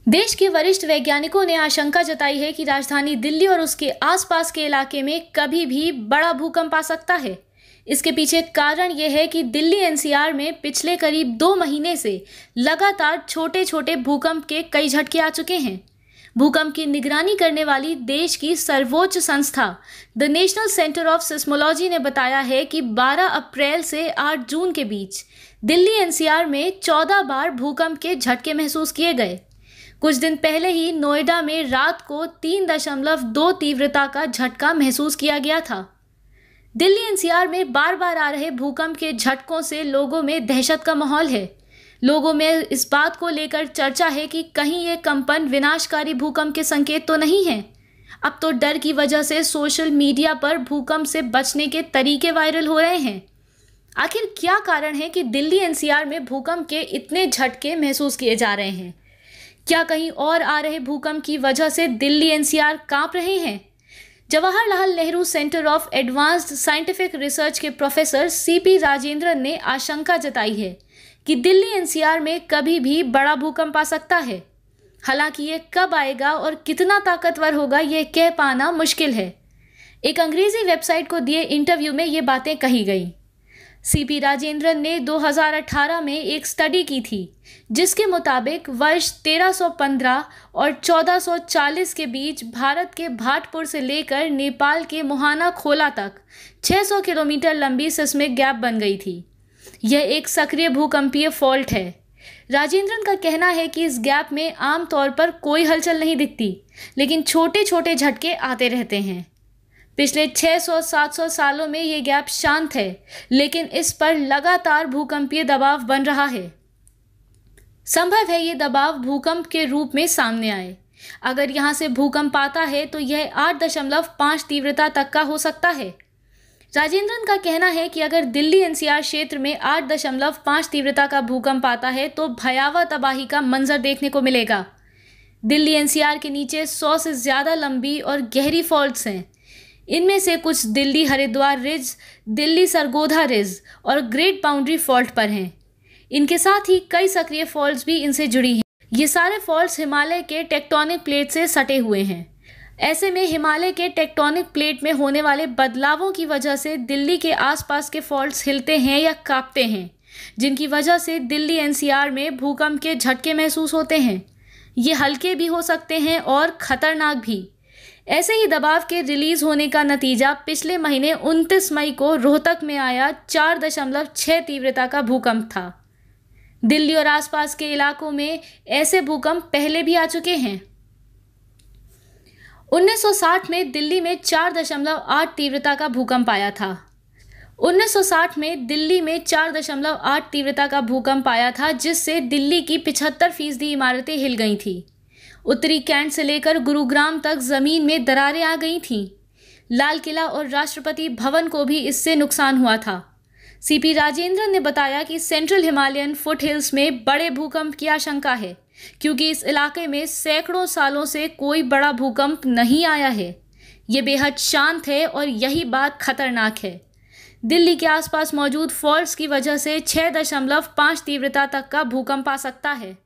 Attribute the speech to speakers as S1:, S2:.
S1: देश के वरिष्ठ वैज्ञानिकों ने आशंका जताई है कि राजधानी दिल्ली और उसके आसपास के इलाके में कभी भी बड़ा भूकंप आ सकता है। इसके पीछे कारण यह है कि दिल्ली एनसीआर में पिछले करीब 2 महीने से लगातार छोटे छोटे भूकंप के कई झटके आ चुके हैं। भूकंप की निगरानी करने वाली देश की सर्वोच्च संस्था the national centre of seismology ने बताया है कि 12 अप्रैल से 8 जून के बीच दिल्ली एनसीआर में 14 बार भूकंप के झटके महसूस किए गए। कुछ दिन पहले ही नोएडा में रात को 3.2 तीव्रता का झटका महसूस किया गया था। दिल्ली एनसीआर में बार बार आ रहे भूकंप के झटकों से लोगों में दहशत का माहौल है। लोगों में इस बात को लेकर चर्चा है कि कहीं ये कंपन विनाशकारी भूकंप के संकेत तो नहीं है। अब तो डर की वजह से सोशल मीडिया पर भूकंप से बचने के तरीके वायरल हो रहे हैं। आखिर क्या कारण है कि दिल्ली एनसीआर में भूकंप के इतने झटके महसूस किए जा रहे हैं? क्या कहीं और आ रहे भूकंप की वजह से दिल्ली एनसीआर कांप रहे हैं? Jawaharlal Nehru centre of advanced scientific research के प्रोफेसर सीपी राजेंद्रन ने आशंका जताई है कि दिल्ली एनसीआर में कभी भी बड़ा भूकंप आ सकता है। हालांकि ये कब आएगा और कितना ताकतवर होगा ये कह पाना मुश्किल है। एक अंग्रेजी वेबसाइट को दिए इंटरव्यू में ये बातें कही गई। सीपी राजेंद्रन ने 2018 में एक स्टडी की थी जिसके मुताबिक वर्ष 1315 और 1440 के बीच भारत के भाटपुर से लेकर नेपाल के मुहाना खोला तक 600 किलोमीटर लंबी सिस्मिक गैप बन गई थी। यह एक सक्रिय भूकंपीय फॉल्ट है। राजेंद्रन का कहना है कि इस गैप में आमतौर पर कोई हलचल नहीं दिखती, लेकिन छोटे छोटे झटके आते रहते हैं। पिछले 600-700 सालों में ये गैप शांत है, लेकिन इस पर लगातार भूकंपीय दबाव बन रहा है। संभव है ये दबाव भूकंप के रूप में सामने आए। अगर यहाँ से भूकंप आता है तो यह 8.5 तीव्रता तक का हो सकता है। राजेंद्रन का कहना है कि अगर दिल्ली एनसीआर क्षेत्र में 8.5 तीव्रता का भूकंप आता है तो भयावह तबाही का मंजर देखने को मिलेगा। दिल्ली एनसीआर के नीचे 100 से ज़्यादा लंबी और गहरी फॉल्ट्स हैं। इनमें से कुछ दिल्ली हरिद्वार रिज, दिल्ली सरगोधा रिज और ग्रेट बाउंड्री फॉल्ट पर हैं। इनके साथ ही कई सक्रिय फॉल्ट्स भी इनसे जुड़ी हैं। ये सारे फॉल्ट्स हिमालय के टेक्टोनिक प्लेट से सटे हुए हैं। ऐसे में हिमालय के टेक्टोनिक प्लेट में होने वाले बदलावों की वजह से दिल्ली के आसपास के फॉल्ट्स हिलते हैं या कांपते हैं, जिनकी वजह से दिल्ली एनसीआर में भूकंप के झटके महसूस होते हैं। ये हल्के भी हो सकते हैं और खतरनाक भी। ऐसे ही दबाव के रिलीज होने का नतीजा पिछले महीने 29 मई को रोहतक में आया 4.6 तीव्रता का भूकंप था। दिल्ली और आसपास के इलाकों में ऐसे भूकंप पहले भी आ चुके हैं। 1960 में दिल्ली में 4.8 तीव्रता का भूकंप आया था। 1960 में दिल्ली में 4.8 तीव्रता का भूकंप आया था, जिससे दिल्ली की 75% इमारतें हिल गई थी। उत्तरी कैंट से लेकर गुरुग्राम तक जमीन में दरारें आ गई थीं। लाल किला और राष्ट्रपति भवन को भी इससे नुकसान हुआ था। सीपी राजेंद्रन ने बताया कि सेंट्रल हिमालयन फुटहिल्स में बड़े भूकंप की आशंका है, क्योंकि इस इलाके में सैकड़ों सालों से कोई बड़ा भूकंप नहीं आया है। ये बेहद शांत है और यही बात खतरनाक है। दिल्ली के आसपास मौजूद फॉल्ट्स की वजह से 6.5 तीव्रता तक का भूकंप आ सकता है।